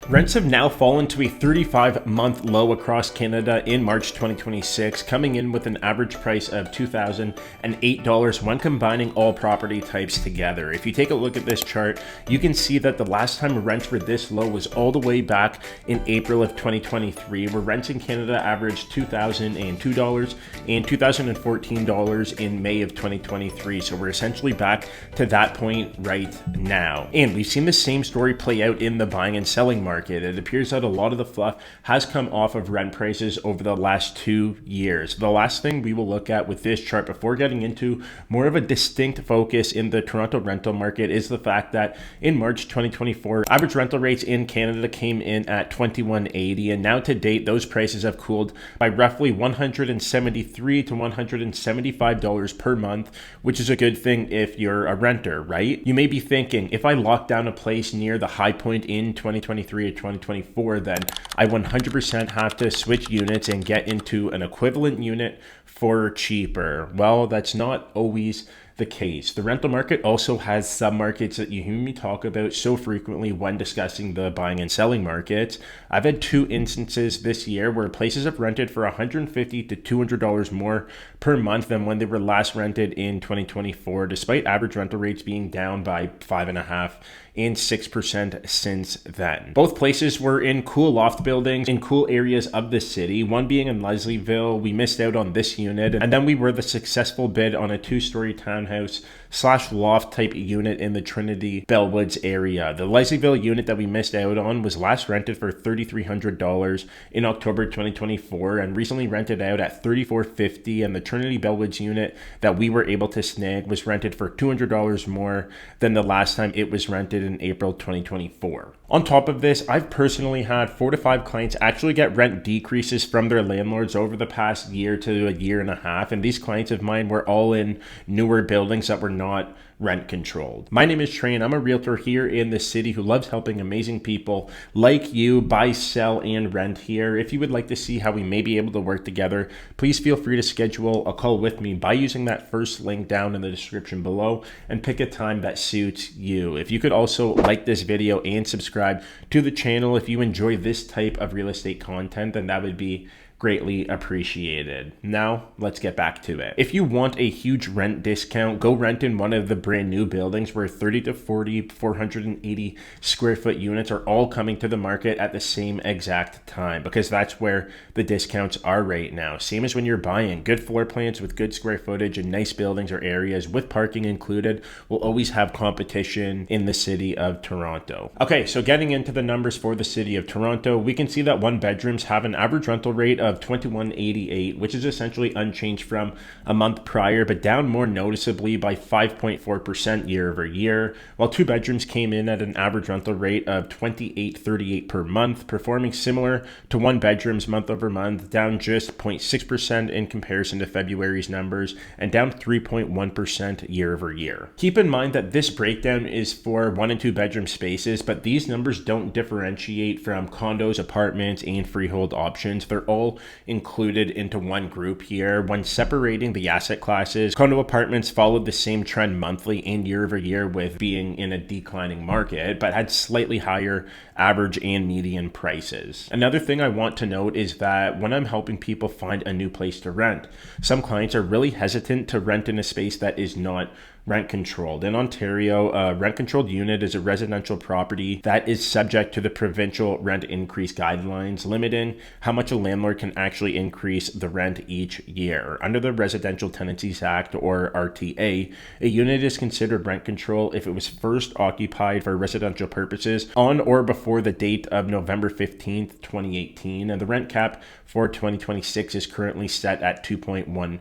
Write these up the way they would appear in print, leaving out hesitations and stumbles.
Rents have now fallen to a 35-month low across Canada in March 2026, coming in with an average price of $2,008 when combining all property types together. If you take a look at this chart, you can see that the last time rents were this low was all the way back in April of 2023, where rents in Canada averaged $2,002 and $2,014 in May of 2023. So we're essentially back to that point right now. And we've seen the same story play out in the buying and selling market. It appears that a lot of the fluff has come off of rent prices over the last 2 years. The last thing we will look at with this chart before getting into more of a distinct focus in the Toronto rental market is the fact that in March 2024, average rental rates in Canada came in at $2,180, and now to date, those prices have cooled by roughly $173 to $175 per month, which is a good thing if you're a renter, right? You may be thinking, if I lock down a place near the high point in 2023 or 2024, then I 100% have to switch units and get into an equivalent unit for cheaper. Well, that's not always the case. The rental market also has submarkets that you hear me talk about so frequently when discussing the buying and selling markets. I've had 2 instances this year where places have rented for $150 to $200 more per month than when they were last rented in 2024, despite average rental rates being down by 5.5% and 6% since then. Both places were in cool loft buildings in cool areas of the city, one being in Leslieville. We missed out on this unit, and then we were the successful bid on a 2-story townhouse / loft type unit in the Trinity Bellwoods area. The Leslieville unit that we missed out on was last rented for $3,300 in October 2024 and recently rented out at $3,450, and the Trinity Bellwoods unit that we were able to snag was rented for $200 more than the last time it was rented in April 2024. On top of this, I've personally had 4 to 5 clients actually get rent decreases from their landlords over the past year to a year and a half, and these clients of mine were all in newer buildings that were not rent controlled. My name is Trey, and I'm a realtor here in the city who loves helping amazing people like you buy, sell, and rent here. If you would like to see how we may be able to work together, please feel free to schedule a call with me by using that first link down in the description below and pick a time that suits you. If you could also like this video and subscribe to the channel if you enjoy this type of real estate content, then that would be greatly appreciated. Now, let's get back to it. If you want a huge rent discount, go rent in one of the brand new buildings where 30 to 40, 480 square foot units are all coming to the market at the same exact time, because that's where the discounts are right now. Same as when you're buying. Good floor plans with good square footage and nice buildings or areas with parking included will always have competition in the city of Toronto. Okay, so getting into the numbers for the city of Toronto, we can see that 1 bedrooms have an average rental rate of $2,188, which is essentially unchanged from a month prior, but down more noticeably by 5.4% year over year, while 2 bedrooms came in at an average rental rate of $2,838 per month, performing similar to 1 bedrooms month over month, down just 0.6% in comparison to February's numbers, and down 3.1% year over year. Keep in mind that this breakdown is for 1 and 2 bedroom spaces, but these numbers don't differentiate from condos, apartments, and freehold options. They're all included into one group here. When separating the asset classes, condo apartments followed the same trend monthly and year over year, with being in a declining market, but had slightly higher average and median prices. Another thing I want to note is that when I'm helping people find a new place to rent, some clients are really hesitant to rent in a space that is not rent controlled. In Ontario, a rent controlled unit is a residential property that is subject to the provincial rent increase guidelines, limiting how much a landlord can actually increase the rent each year. Under the Residential Tenancies Act, or RTA, a unit is considered rent control if it was first occupied for residential purposes on or before the date of November 15th, 2018, and the rent cap for 2026 is currently set at 2.1%.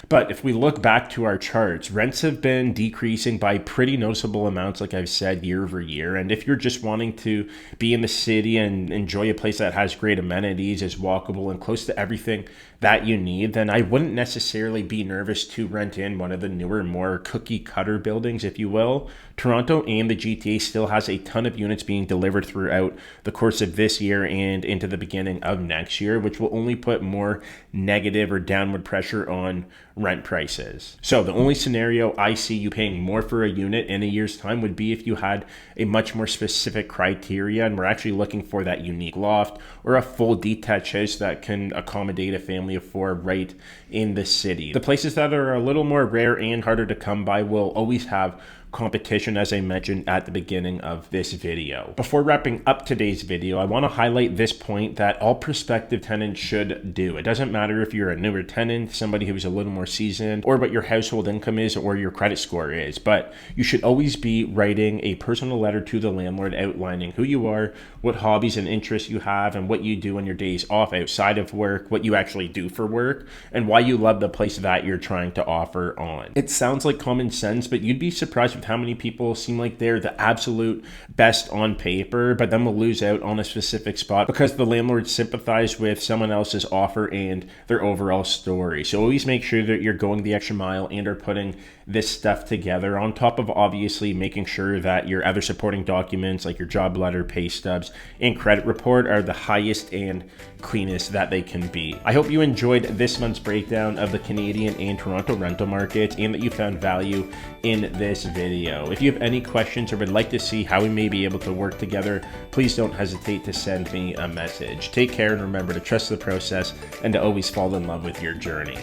But if we look back to our charts, rents have been decreasing by pretty noticeable amounts, like I've said, year over year. And if you're just wanting to be in the city and enjoy a place that has great amenities, is walkable, and close to everything that you need, then I wouldn't necessarily be nervous to rent in one of the newer, more cookie cutter buildings, if you will. Toronto and the GTA still has a ton of units being delivered throughout the course of this year and into the beginning of next year, which will only put more negative or downward pressure on on rent prices. So the only scenario I see you paying more for a unit in a year's time would be if you had a much more specific criteria and we're actually looking for that unique loft or a full detached house that can accommodate a family of 4 right in the city. The places that are a little more rare and harder to come by will always have competition, as I mentioned at the beginning of this video. Before wrapping up today's video, I want to highlight this point that all prospective tenants should do. It doesn't matter if you're a newer tenant, somebody who's a little more seasoned, or what your household income is or your credit score is, but you should always be writing a personal letter to the landlord outlining who you are, what hobbies and interests you have, and what you do on your days off outside of work, what you actually do for work, and why you love the place that you're trying to offer on. It sounds like common sense, but you'd be surprised with how many people seem like they're the absolute best on paper, but then will lose out on a specific spot because the landlord sympathized with someone else's offer and their overall story. So always make sure that you're going the extra mile and are putting this stuff together, on top of obviously making sure that your other supporting documents like your job letter, pay stubs, and credit report are the highest and cleanest that they can be. I hope you enjoyed this month's breakdown of the Canadian and Toronto rental markets and that you found value in this video. If you have any questions or would like to see how we may be able to work together, please don't hesitate to send me a message. Take care and remember to trust the process and to always fall in love with your journey.